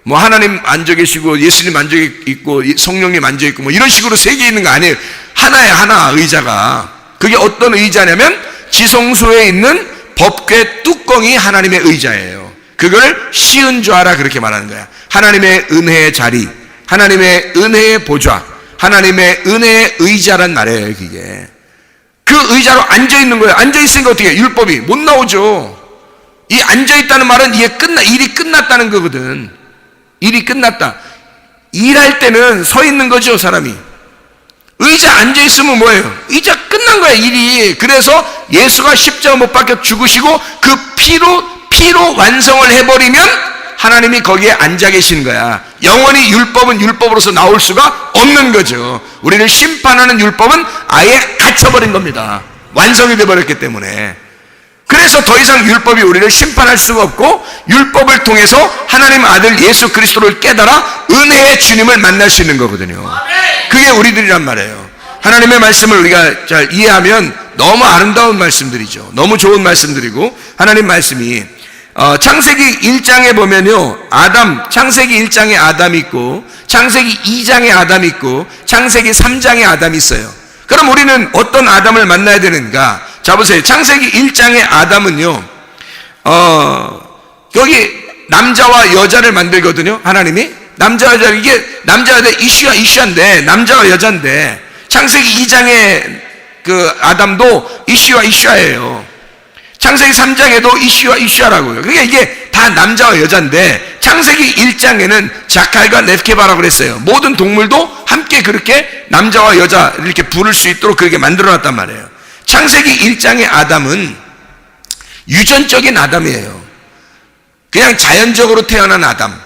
뭐 하나님 앉아 계시고 예수님 앉아 있고 성령님 앉아 있고 뭐 이런 식으로 3개 있는 거 아니에요. 하나야, 하나 의자가. 그게 어떤 의자냐면 지성소에 있는 법궤 뚜껑이 하나님의 의자예요. 그걸 시은좌라 그렇게 말하는 거야. 하나님의 은혜의 자리, 하나님의 은혜의 보좌, 하나님의 은혜의 의자란 말이에요. 그게 그 의자로 앉아 있는 거예요. 앉아 있으니까 어떻게 해요? 율법이 못 나오죠. 이 앉아있다는 말은 일이 끝났다는 거거든. 일이 끝났다. 일할 때는 서 있는 거죠, 사람이. 의자 앉아있으면 뭐예요? 의자 끝난 거야, 일이. 그래서 예수가 십자가 못 박혀 죽으시고 그 피로 완성을 해버리면 하나님이 거기에 앉아 계신 거야. 영원히 율법은 율법으로서 나올 수가 없는 거죠. 우리를 심판하는 율법은 아예 갇혀버린 겁니다. 완성이 되어버렸기 때문에. 그래서 더 이상 율법이 우리를 심판할 수가 없고, 율법을 통해서 하나님 아들 예수 그리스도를 깨달아 은혜의 주님을 만날 수 있는 거거든요. 그게 우리들이란 말이에요. 하나님의 말씀을 우리가 잘 이해하면 너무 아름다운 말씀들이죠. 너무 좋은 말씀들이고, 하나님 말씀이 창세기 1장에 보면요, 창세기 1장에 아담이 있고, 창세기 2장에 아담이 있고, 창세기 3장에 아담이 있어요. 그럼 우리는 어떤 아담을 만나야 되는가? 자, 보세요. 창세기 1장의 아담은요, 여기 남자와 여자를 만들거든요, 하나님이. 남자와 여자, 이게 남자와 여자 이슈인데, 남자와 여자인데, 창세기 2장의 그 아담도 이슈예요. 창세기 3장에도 이슈라고요. 그러니까 이게 다 남자와 여자인데, 창세기 1장에는 자칼과 렙케바라고 그랬어요. 모든 동물도 함께 그렇게 남자와 여자 이렇게 부를 수 있도록 그렇게 만들어놨단 말이에요. 창세기 1장의 아담은 유전적인 아담이에요. 그냥 자연적으로 태어난 아담.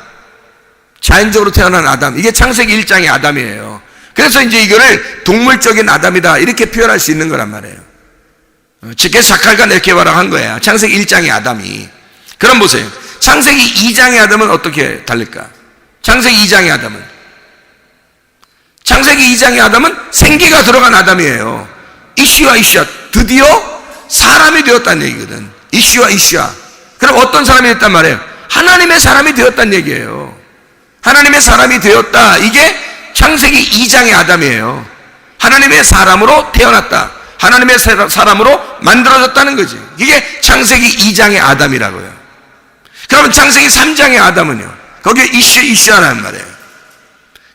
이게 창세기 1장의 아담이에요. 그래서 이제 이거를 동물적인 아담이다 이렇게 표현할 수 있는 거란 말이에요. 그래서 자칼과 렙케바라고 한 거야, 창세기 1장의 아담이. 그럼 보세요. 창세기 2장의 아담은 어떻게 다를까? 창세기 2장의 아담은 생기가 들어간 아담이에요. 이슈와 드디어 사람이 되었다는 얘기거든. 이슈와. 그럼 어떤 사람이 됐단 말이에요? 하나님의 사람이 되었다는 얘기예요. 하나님의 사람이 되었다, 이게 창세기 2장의 아담이에요. 하나님의 사람으로 태어났다, 하나님의 사람으로 만들어졌다는 거지. 이게 창세기 2장의 아담이라고요. 그러면 창세기 3장의 아담은요, 거기에 이슈라는 말이에요.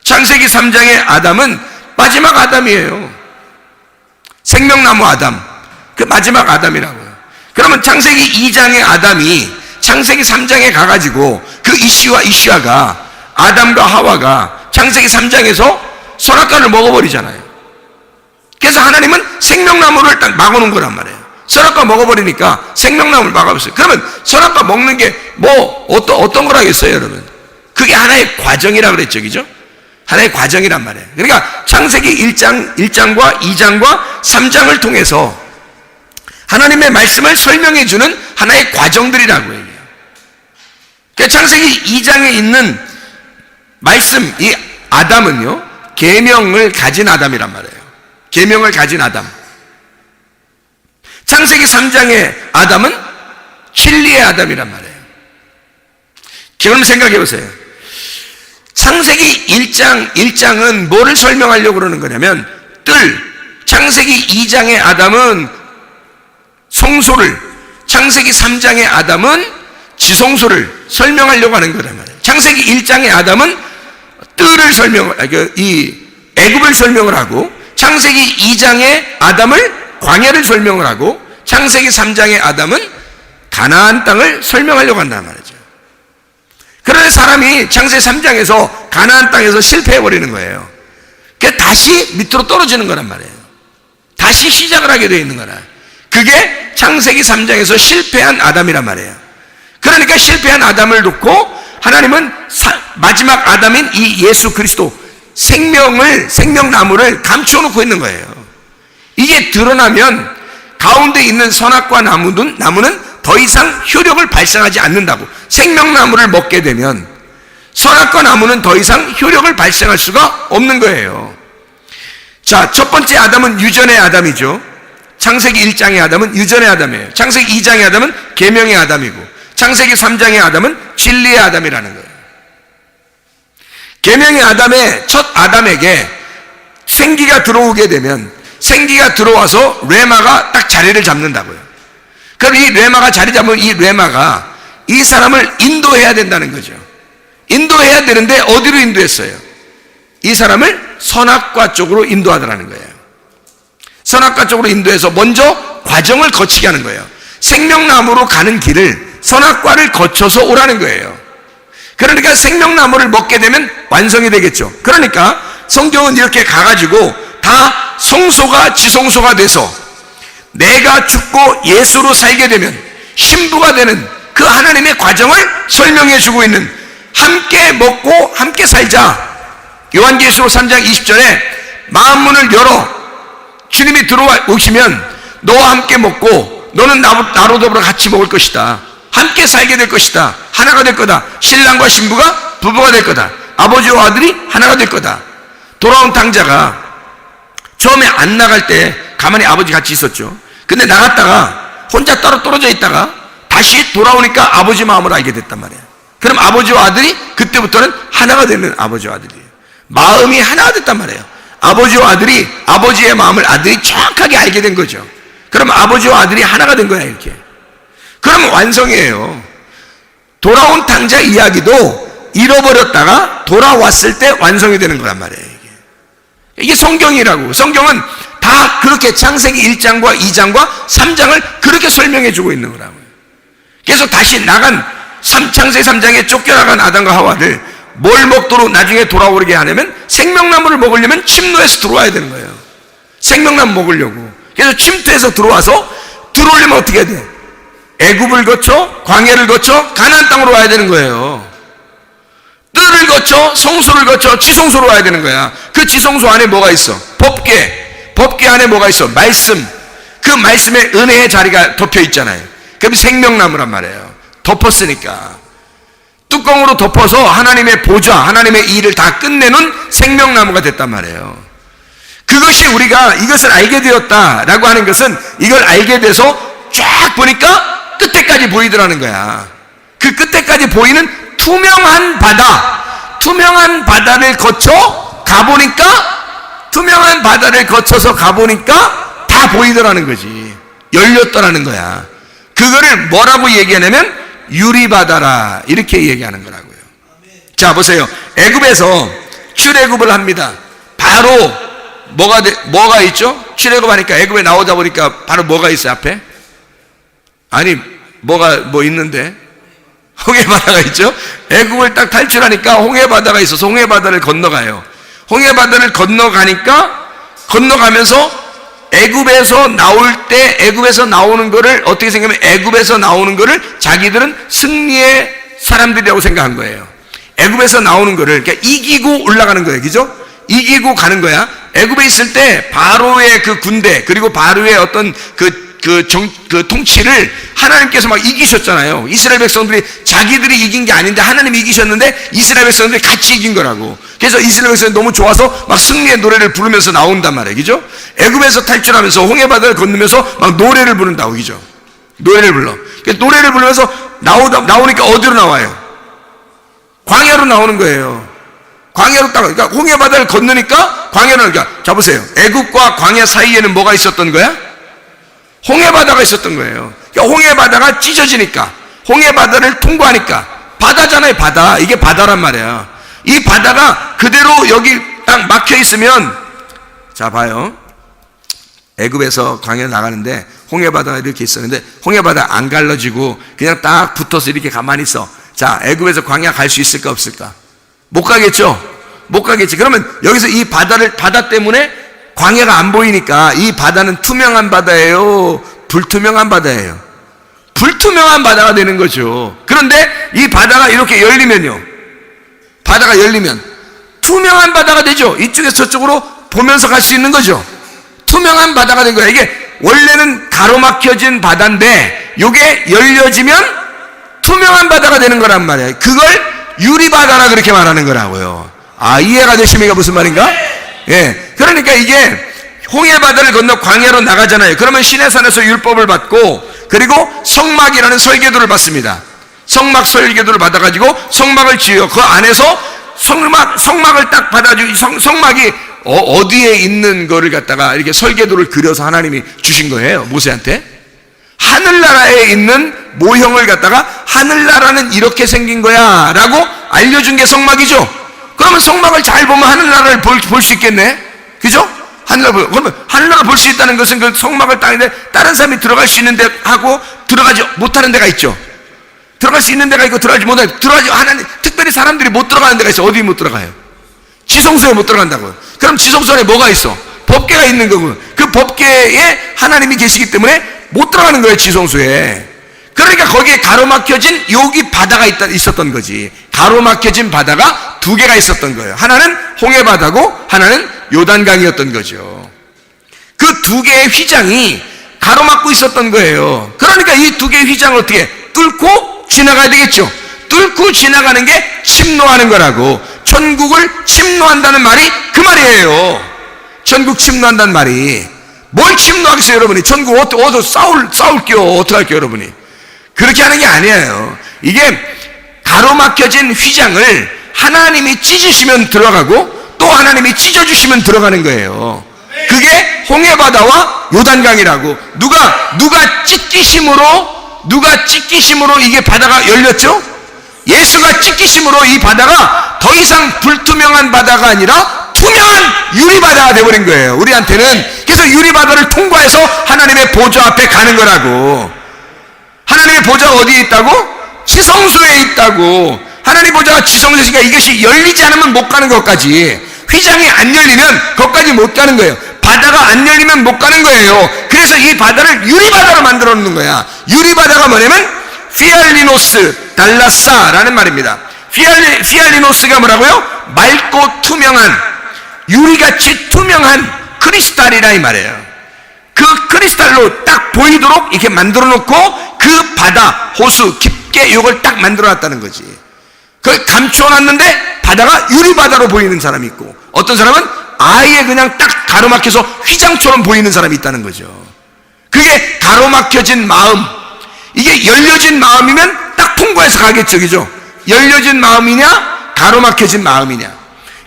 창세기 3장의 아담은 마지막 아담이에요. 생명나무 아담, 그 마지막 아담이라고요. 그러면 창세기 2장의 아담이 창세기 3장에 가가지고 그 이슈아가 아담과 하와가 창세기 3장에서 선악과를 먹어버리잖아요. 그래서 하나님은 생명나무를 딱 막아놓은 거란 말이에요. 선악과 먹어버리니까 생명나무를 막아버렸어요. 그러면 선악과 먹는 게 어떤 거라겠어요, 여러분? 그게 하나의 과정이라고 그랬죠, 그죠? 하나의 과정이란 말이에요. 그러니까 창세기 1장과 2장과 3장을 통해서 하나님의 말씀을 설명해주는 하나의 과정들이라고 해요. 그러니까 창세기 2장에 있는 말씀, 이 아담은요, 계명을 가진 아담이란 말이에요. 계명을 가진 아담. 창세기 3장의 아담은 진리의 아담이란 말이에요. 그럼 생각해 보세요. 창세기 1장은 뭐를 설명하려고 그러는 거냐면 창세기 2장의 아담은 성소를, 창세기 3장의 아담은 지성소를 설명하려고 하는 거란 말이에요. 창세기 1장의 아담은 이 애굽을 설명을 하고, 창세기 2장의 아담을 광야를 설명을 하고, 창세기 3장의 아담은 가나안 땅을 설명하려고 한단 말이죠. 그런데 사람이 창세기 3장에서 가나안 땅에서 실패해버리는 거예요. 그래서 다시 밑으로 떨어지는 거란 말이에요. 다시 시작을 하게 되어 있는 거라. 그게 창세기 3장에서 실패한 아담이란 말이에요. 그러니까 실패한 아담을 놓고 하나님은 마지막 아담인 이 예수 그리스도, 생명나무를 감추어 놓고 있는 거예요. 이게 드러나면 가운데 있는 선악과 나무는 더 이상 효력을 발생하지 않는다고. 생명나무를 먹게 되면 선악과 나무는 더 이상 효력을 발생할 수가 없는 거예요. 자, 첫 번째 아담은 유전의 아담이죠. 창세기 1장의 아담은 유전의 아담이에요. 창세기 2장의 아담은 계명의 아담이고, 창세기 3장의 아담은 진리의 아담이라는 거예요. 계명의 아담의 첫 아담에게 생기가 들어오게 되면, 생기가 들어와서 레마가 딱 자리를 잡는다고요. 그럼 이 레마가 자리 잡으면 이 레마가 이 사람을 인도해야 된다는 거죠. 인도해야 되는데 어디로 인도했어요? 이 사람을 선악과 쪽으로 인도하더라는 거예요. 선악과 쪽으로 인도해서 먼저 과정을 거치게 하는 거예요. 생명나무로 가는 길을 선악과를 거쳐서 오라는 거예요. 그러니까 생명나무를 먹게 되면 완성이 되겠죠. 그러니까 성경은 이렇게 가가지고 다 성소가 지성소가 돼서 내가 죽고 예수로 살게 되면 신부가 되는 그 하나님의 과정을 설명해 주고 있는, 함께 먹고 함께 살자. 요한계시록 3장 20절에 마음문을 열어 주님이 들어와 오시면 너와 함께 먹고 너는 나로 더불어 같이 먹을 것이다. 함께 살게 될 것이다. 하나가 될 거다. 신랑과 신부가 부부가 될 거다. 아버지와 아들이 하나가 될 거다. 돌아온 탕자가 처음에 안 나갈 때 가만히 아버지 같이 있었죠. 근데 나갔다가 혼자 따로 떨어져 있다가 다시 돌아오니까 아버지 마음을 알게 됐단 말이에요. 그럼 아버지와 아들이 그때부터는 하나가 되는 아버지와 아들이에요. 마음이 하나가 됐단 말이에요. 아버지와 아들이, 아버지의 마음을 아들이 정확하게 알게 된 거죠. 그럼 아버지와 아들이 하나가 된 거야, 이렇게. 그럼 완성이에요. 돌아온 탕자 이야기도 잃어버렸다가 돌아왔을 때 완성이 되는 거란 말이에요. 이게 성경이라고. 성경은 다 그렇게 창세기 1장과 2장과 3장을 그렇게 설명해 주고 있는 거라고요. 그래서 다시 나간 창세기 3장에 쫓겨나간 아담과 하와를 뭘 먹도록 나중에 돌아오게 하냐면 생명나무를 먹으려면 침노에서 들어와야 되는 거예요. 생명나무 먹으려고. 그래서 침투해서 들어오려면 어떻게 해야 돼? 애굽을 거쳐 광야를 거쳐 가나안 땅으로 와야 되는 거예요. 뜰을 거쳐 성소를 거쳐 지성소로 와야 되는 거야. 그 지성소 안에 뭐가 있어? 법궤 안에 뭐가 있어? 말씀. 그 말씀에 은혜의 자리가 덮여 있잖아요. 그게 생명나무란 말이에요. 덮었으니까 뚜껑으로 덮어서 하나님의 보좌, 하나님의 일을 다 끝내는 생명나무가 됐단 말이에요. 그것이 우리가 이것을 알게 되었다라고 하는 것은 이걸 알게 돼서 쫙 보니까 끝에까지 보이더라는 거야. 그 끝에까지 보이는 투명한 바다를 거쳐 가보니까, 투명한 바다를 거쳐서 가보니까 다 보이더라는 거지. 열렸더라는 거야. 그거를 뭐라고 얘기하냐면 유리바다라, 이렇게 얘기하는 거라고요. 자, 보세요. 애굽에서 출애굽을 합니다. 바로 뭐가 있죠? 출애굽하니까 애굽에 나오다 보니까 바로 뭐가 있어요, 앞에? 아니, 뭐 있는데? 홍해바다가 있죠? 애굽을 딱 탈출하니까 홍해바다가 있어서 홍해바다를 건너가요. 홍해바다를 건너가면서 애굽에서 나올 때, 애굽에서 나오는 거를 어떻게 생각하면 애굽에서 나오는 거를 자기들은 승리의 사람들이라고 생각한 거예요. 애굽에서 나오는 거를 그러니까 이기고 올라가는 거예요. 그죠? 이기고 가는 거야. 애굽에 있을 때 바로의 그 군대, 그리고 바로의 어떤 그 통치를 하나님께서 막 이기셨잖아요. 이스라엘 백성들이 자기들이 이긴 게 아닌데 하나님이 이기셨는데 이스라엘 백성들이 같이 이긴 거라고. 그래서 이스라엘 백성이 너무 좋아서 막 승리의 노래를 부르면서 나온단 말이에요. 그죠? 애굽에서 탈출하면서 홍해바다를 건너면서 막 노래를 부른다고. 그죠? 노래를 불러. 노래를 부르면서 나오니까 어디로 나와요? 광야로 나오는 거예요. 광야로 그러니까 홍해바다를 건너니까 광야로, 그러니까 자 보세요. 애굽과 광야 사이에는 뭐가 있었던 거야? 홍해바다가 있었던 거예요. 그러니까 홍해바다가 찢어지니까, 홍해바다를 통과하니까, 바다잖아요, 바다. 이게 바다란 말이야. 이 바다가 그대로 여기 딱 막혀 있으면, 자 봐요. 애굽에서 광야 나가는데 홍해바다가 이렇게 있었는데 홍해바다 안 갈라지고 그냥 딱 붙어서 이렇게 가만히 있어. 자, 애굽에서 광야 갈 수 있을까 없을까? 못 가겠죠? 못 가겠지. 그러면 여기서 이 바다 때문에 광야가 안 보이니까 이 바다는 투명한 바다예요? 불투명한 바다예요? 불투명한 바다가 되는 거죠. 그런데 이 바다가 이렇게 열리면요, 바다가 열리면 투명한 바다가 되죠. 이쪽에서 저쪽으로 보면서 갈 수 있는 거죠. 투명한 바다가 된 거야. 이게 원래는 가로막혀진 바다인데 이게 열려지면 투명한 바다가 되는 거란 말이에요. 그걸 유리바다라 그렇게 말하는 거라고요. 아, 이해가 되십니까? 무슨 말인가? 예. 그러니까 이게 홍해바다를 건너 광야로 나가잖아요. 그러면 시내산에서 율법을 받고, 그리고 성막이라는 설계도를 받습니다. 성막 설계도를 받아가지고 성막을 지어요. 그 안에서 성막을 딱 받아주고, 성막이 어디에 있는 거를 갖다가 이렇게 설계도를 그려서 하나님이 주신 거예요, 모세한테. 하늘나라에 있는 모형을 갖다가 하늘나라는 이렇게 생긴 거야 라고 알려준 게 성막이죠. 그러면 성막을 잘 보면 하늘나라를 볼 수 있겠네. 그죠? 그러면 하늘나라를 볼 수 있다는 것은 그 성막을 따는데 다른 사람이 들어갈 수 있는 데 하고 들어가지 못하는 데가 있죠. 들어갈 수 있는 데가 있고 들어가지 못하는, 들어가지, 하나님, 특별히 사람들이 못 들어가는 데가 있어. 어디 못 들어가요? 지성소에 못 들어간다고요. 그럼 지성소 안에 뭐가 있어? 법궤가 있는 거고, 그 법궤에 하나님이 계시기 때문에 못 들어가는 거예요, 지성소에. 그러니까 거기에 가로막혀진 여기 바다가 있었던 거지. 가로막혀진 바다가 두 개가 있었던 거예요. 하나는 홍해바다고 하나는 요단강이었던 거죠. 그 두 개의 휘장이 가로막고 있었던 거예요. 그러니까 이 두 개의 휘장을 어떻게 뚫고 지나가야 되겠죠. 뚫고 지나가는 게 침노하는 거라고. 천국을 침노한다는 말이 그 말이에요. 천국 침노한다는 말이. 뭘 침노하겠어요, 여러분이? 천국 어디 싸울게요? 어떡할게요, 여러분이? 그렇게 하는 게 아니에요. 이게 가로막혀진 휘장을 하나님이 찢으시면 들어가고 또 하나님이 찢어주시면 들어가는 거예요. 그게 홍해바다와 요단강이라고. 누가 찢기심으로 이게 바다가 열렸죠? 예수가 찢기심으로 이 바다가 더 이상 불투명한 바다가 아니라 투명한 유리바다가 되어버린 거예요, 우리한테는. 그래서 유리바다를 통과해서 하나님의 보좌 앞에 가는 거라고. 하나님의 보좌가 어디에 있다고? 지성소에 있다고. 하나님 보좌가 지성소에 있으니까 이것이 열리지 않으면 못 가는 것까지. 휘장이 안 열리면 거기까지 못 가는 거예요. 바다가 안 열리면 못 가는 거예요. 그래서 이 바다를 유리바다로 만들어 놓는 거야. 유리바다가 뭐냐면 피알리노스 달라사라는 말입니다. 피알리노스가 뭐라고요? 맑고 투명한, 유리같이 투명한 크리스탈이라 이 말이에요. 그 크리스탈로 딱 보이도록 이렇게 만들어 놓고 그 바다, 호수 깊게 이걸 딱 만들어 놨다는 거지. 그걸 감추어 놨는데 바다가 유리바다로 보이는 사람이 있고, 어떤 사람은 아예 그냥 딱 가로막혀서 휘장처럼 보이는 사람이 있다는 거죠. 그게 가로막혀진 마음. 이게 열려진 마음이면 딱 통과해서 가겠죠, 그죠? 열려진 마음이냐 가로막혀진 마음이냐.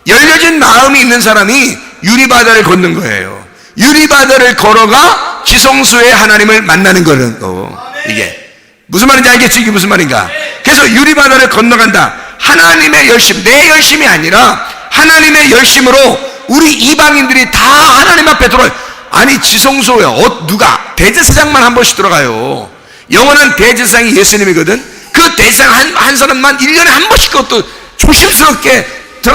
열려진 마음이 있는 사람이 유리바다를 걷는 거예요. 유리바다를 걸어가 지성소에 하나님을 만나는 거고. 이게 무슨 말인지 알겠죠? 이게 무슨 말인가? 그래서 유리바다를 건너간다. 하나님의 열심, 내 열심이 아니라 하나님의 열심으로 우리 이방인들이 다 하나님 앞에 들어와요. 아니, 지성소에 누가 대제사장만 한 번씩 들어가요. 영원한 대제사장이 예수님이거든. 그 대제사장 한 사람만 1년에 한 번씩 그것도 조심스럽게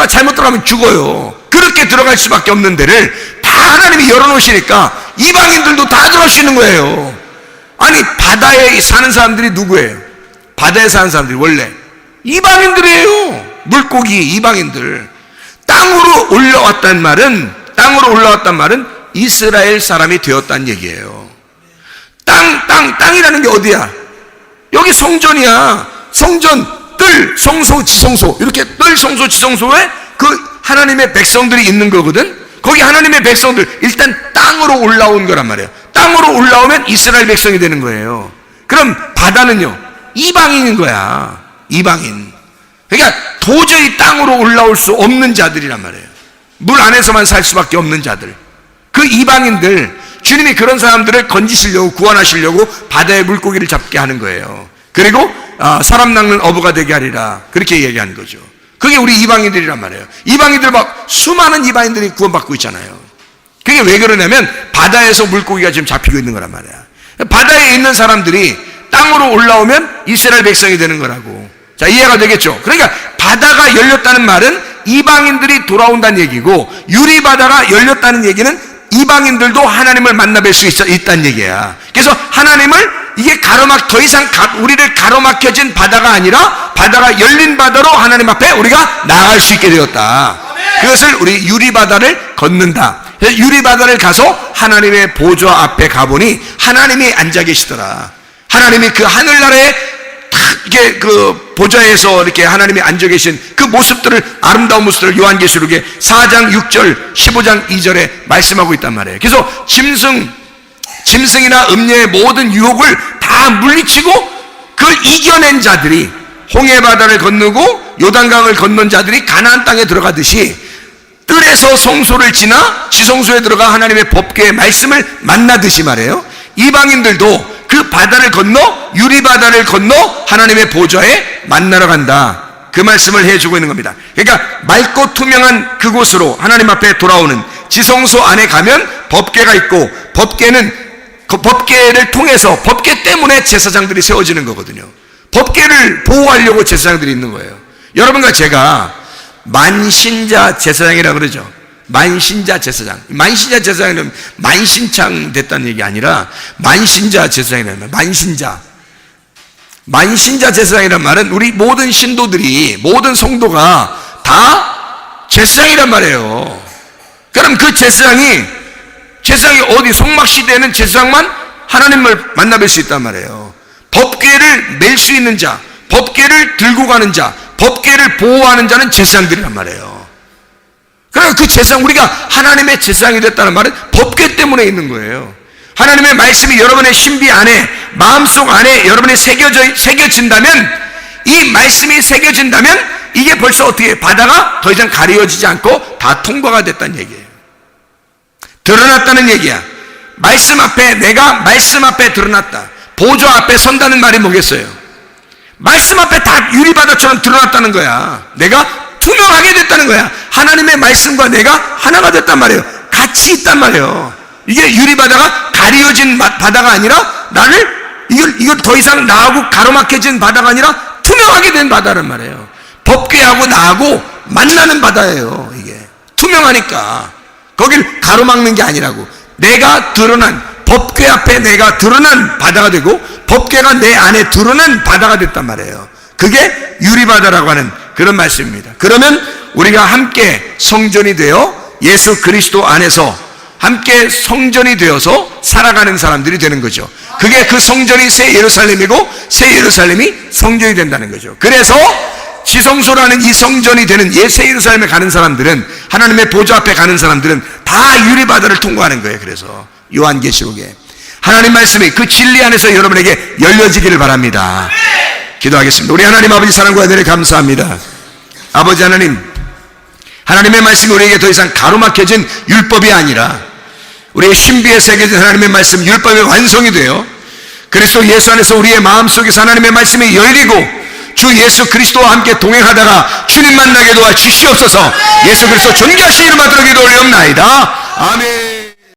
잘못 들어가면 죽어요. 그렇게 들어갈 수밖에 없는 데를 다 하나님이 열어놓으시니까 이방인들도 다 들어갈 수 있는 거예요. 아니, 바다에 사는 사람들이 누구예요? 바다에 사는 사람들이 원래 이방인들이에요. 물고기 이방인들. 땅으로 올라왔단 말은 이스라엘 사람이 되었다는 얘기예요. 땅이라는 게 어디야? 여기 성전이야. 성전, 뜰, 성소, 지성소. 이렇게 뜰, 성소, 지성소에 그 하나님의 백성들이 있는 거거든. 거기 하나님의 백성들, 일단 땅으로 올라온 거란 말이에요. 땅으로 올라오면 이스라엘 백성이 되는 거예요. 그럼 바다는요, 이방인인 거야. 이방인. 그러니까 도저히 땅으로 올라올 수 없는 자들이란 말이에요. 물 안에서만 살 수밖에 없는 자들. 그 이방인들, 주님이 그런 사람들을 건지시려고, 구원하시려고 바다의 물고기를 잡게 하는 거예요. 그리고 사람 낚는 어부가 되게 하리라, 그렇게 얘기하는 거죠. 그게 우리 이방인들이란 말이에요. 이방인들 막 수많은 이방인들이 구원받고 있잖아요. 그게 왜 그러냐면 바다에서 물고기가 지금 잡히고 있는 거란 말이야. 바다에 있는 사람들이 땅으로 올라오면 이스라엘 백성이 되는 거라고. 자, 이해가 되겠죠? 그러니까 바다가 열렸다는 말은 이방인들이 돌아온다는 얘기고, 유리바다가 열렸다는 얘기는 이방인들도 하나님을 만나뵐 수 있다는 얘기야. 그래서 하나님을 이게 더 이상 우리를 가로막혀진 바다가 아니라 바다가 열린 바다로 하나님 앞에 우리가 나아갈 수 있게 되었다. 그것을 우리 유리바다를 걷는다. 유리바다를 가서 하나님의 보좌 앞에 가보니 하나님이 앉아 계시더라. 하나님이 그 하늘나라에 이렇게 그 보좌에서 이렇게 하나님이 앉아 계신 그 모습들을, 아름다운 모습들을 요한계시록에 4장 6절 15장 2절에 말씀하고 있단 말이에요. 그래서 짐승이나 음녀의 모든 유혹을 다 물리치고 그걸 이겨낸 자들이, 홍해바다를 건너고 요단강을 건넌 자들이 가나안 땅에 들어가듯이 뜰에서 성소를 지나 지성소에 들어가 하나님의 법궤의 말씀을 만나듯이 말이에요. 이방인들도 그 바다를 건너, 유리바다를 건너 하나님의 보좌에 만나러 간다. 그 말씀을 해주고 있는 겁니다. 그러니까 맑고 투명한 그곳으로 하나님 앞에 돌아오는 지성소 안에 가면 법궤가 있고, 법궤는 그 법궤를 통해서, 법궤 때문에 제사장들이 세워지는 거거든요. 법궤를 보호하려고 제사장들이 있는 거예요. 여러분과 제가 만신자 제사장이라고 그러죠. 만신자 제사장. 만신자 제사장이라면 만신창 됐다는 얘기 아니라 만신자 제사장이라는 만신자. 만신자 제사장이란 말은 우리 모든 신도들이, 모든 성도가 다 제사장이란 말이에요. 그럼 그 제사장이 어디 송막시대에는 제사장만 하나님을 만나뵐 수 있단 말이에요. 법궤를 멜 수 있는 자, 법궤를 들고 가는 자, 법궤를 보호하는 자는 제사장들이란 말이에요. 그러니까 그 제사장, 우리가 하나님의 제사장이 됐다는 말은 법궤 때문에 있는 거예요. 하나님의 말씀이 여러분의 신비 안에, 마음속 안에 여러분이 새겨진다면, 이 말씀이 새겨진다면 이게 벌써 어떻게 바다가 더 이상 가려지지 않고 다 통과가 됐다는 얘기예요. 드러났다는 얘기야. 말씀 앞에, 내가 말씀 앞에 드러났다. 보좌 앞에 선다는 말이 뭐겠어요? 말씀 앞에 다 유리바다처럼 드러났다는 거야. 내가 투명하게 됐다는 거야. 하나님의 말씀과 내가 하나가 됐단 말이에요. 같이 있단 말이에요. 이게 유리바다가 가려진 바다가 아니라 나를, 이걸 더 이상 나하고 가로막혀진 바다가 아니라 투명하게 된 바다란 말이에요. 법궤하고 나하고 만나는 바다예요. 이게 투명하니까 거길 가로막는 게 아니라고. 내가 드러난, 법궤 앞에 내가 드러난 바다가 되고 법궤가 내 안에 드러난 바다가 됐단 말이에요. 그게 유리바다라고 하는 그런 말씀입니다. 그러면 우리가 함께 성전이 되어 예수 그리스도 안에서 함께 성전이 되어서 살아가는 사람들이 되는 거죠. 그게 그 성전이 새 예루살렘이고 새 예루살렘이 성전이 된다는 거죠. 그래서 지성소라는 이 성전이 되는 새 예루살렘에 가는 사람들은, 하나님의 보좌 앞에 가는 사람들은 다 유리바다를 통과하는 거예요. 그래서 요한계시록에 하나님 말씀이 그 진리 안에서 여러분에게 열려지기를 바랍니다. 기도하겠습니다. 우리 하나님 아버지 사랑과 은혜를 감사합니다. 아버지 하나님, 하나님의 말씀이 우리에게 더 이상 가로막혀진 율법이 아니라 우리의 신비에 새겨진 하나님의 말씀, 율법의 완성이 되어 그리스도 예수 안에서 우리의 마음속에서 하나님의 말씀이 열리고 주 예수 그리스도와 함께 동행하다가 주님 만나게 도와 주시옵소서. 예수 그리스도 존귀하신 이름 받들어 기도 올리옵나이다. 아멘.